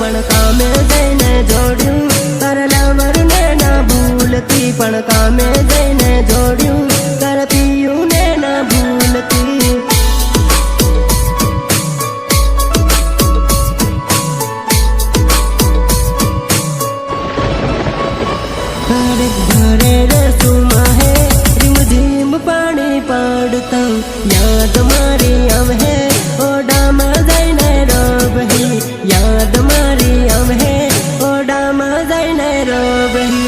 पण कामे जईने जोड्यू तारा लवर ने ना भूलती पण कामे जईने जोड्यू तारा पियू ने ना भूलती घरे रे सुमा है रिमझिम पानी पड़ता याद मारी आम है ओडा में जईने रोबही याद मारी आम है ओडा में जईने रोबही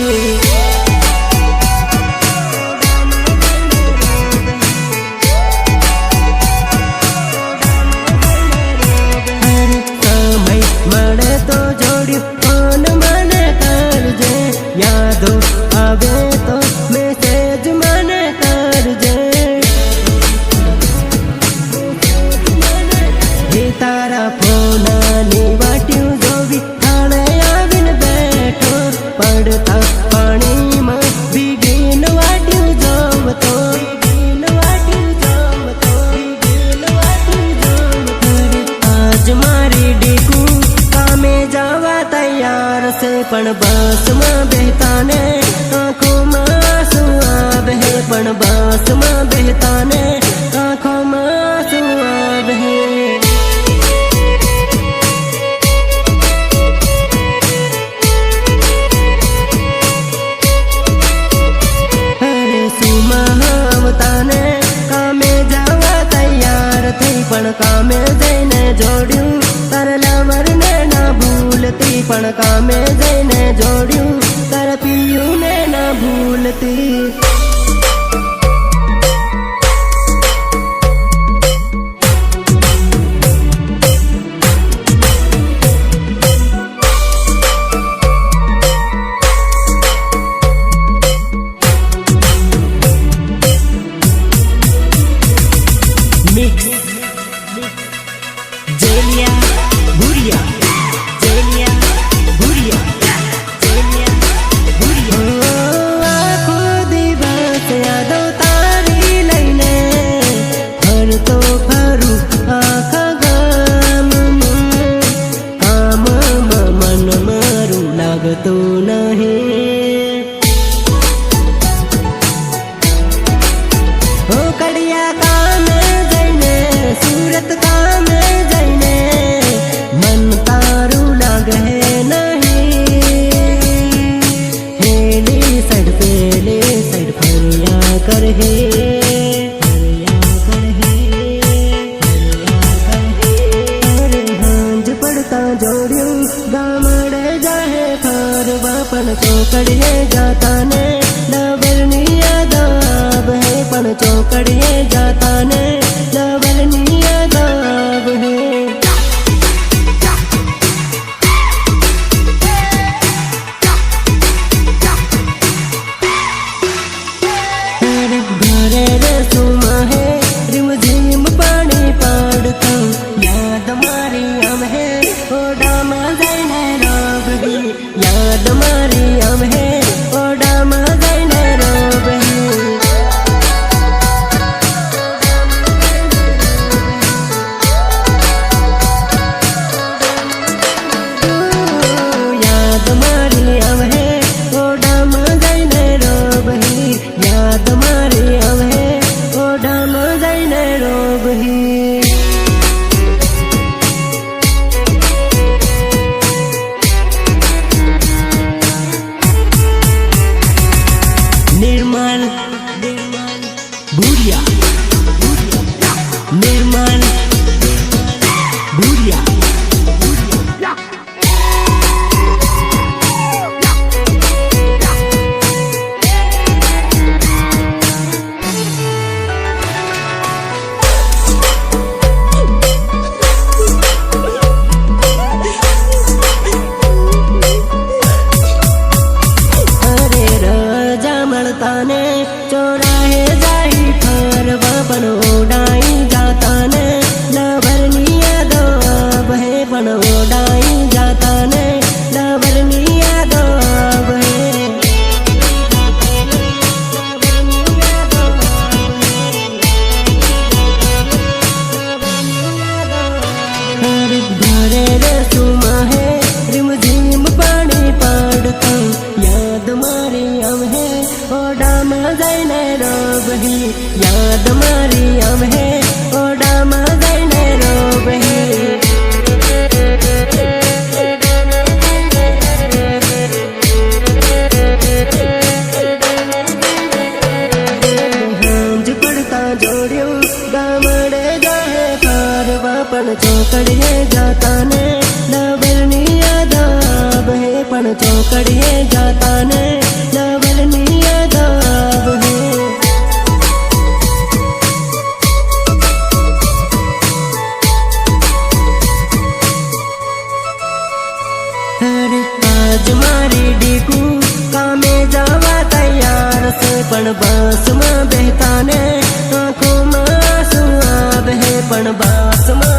मरे तो जोड़ी फोन मने करजे यादो आवे तो मैसेज मने करजे हे तारा फोनानी वाट्यू जोवी थाने आविन बैठो पड़ता पानी में भीगीन वाट्यू जोवतो आज मारी डीकू कामे जावा तैयार से पण बस में बहता ने आँखों में आंसू आवे पण बस में बहता ने आँखों में आंसू आवे अरे सुमा आवता ने कामे जावा तैयार थई पण कामे जईने जोड्यू तारा लवर ने ना भूलती पण कामे जईने जोड्यू तारा पियू ने ना भूलती जेलिया बुढ़िया जेलिया बुढ़िया जेलिया बुढ़िया आँखो दिवस यादो तारी लईने हर तो फरू आँखा गाम काम मन मारू लागतो नहीं ओ कड़िया काम जईने सूरत काम जईने मन तारू लागे नहीं हेली साइड पेले साइड फरिया कर हे हांज पड़ता जोड़ियो गामड़े जाहे फार बापन चौकड़िए जाता ने लवरनिया दाब है पण चौकड़िए जाता ने लवरनिया दाब है घरे रे सुमा है रिमझिम पानी पड़ता याद मारी आम है ओडा में जईने रोबही याद मारी आम है ओडा में जईने रोबही याद मारी आम है ओडा में जईने रोबही याद मारी आम है ओडा में जईने रोबही નીકળીએ જાતા ને લવલની યાદ આવે અરે આજ મારી ડીકુ કામે જવા તૈયાર છે પણ બસમાં બેહતા ને આંખોમાં આંસુ આવે પણ બસમાં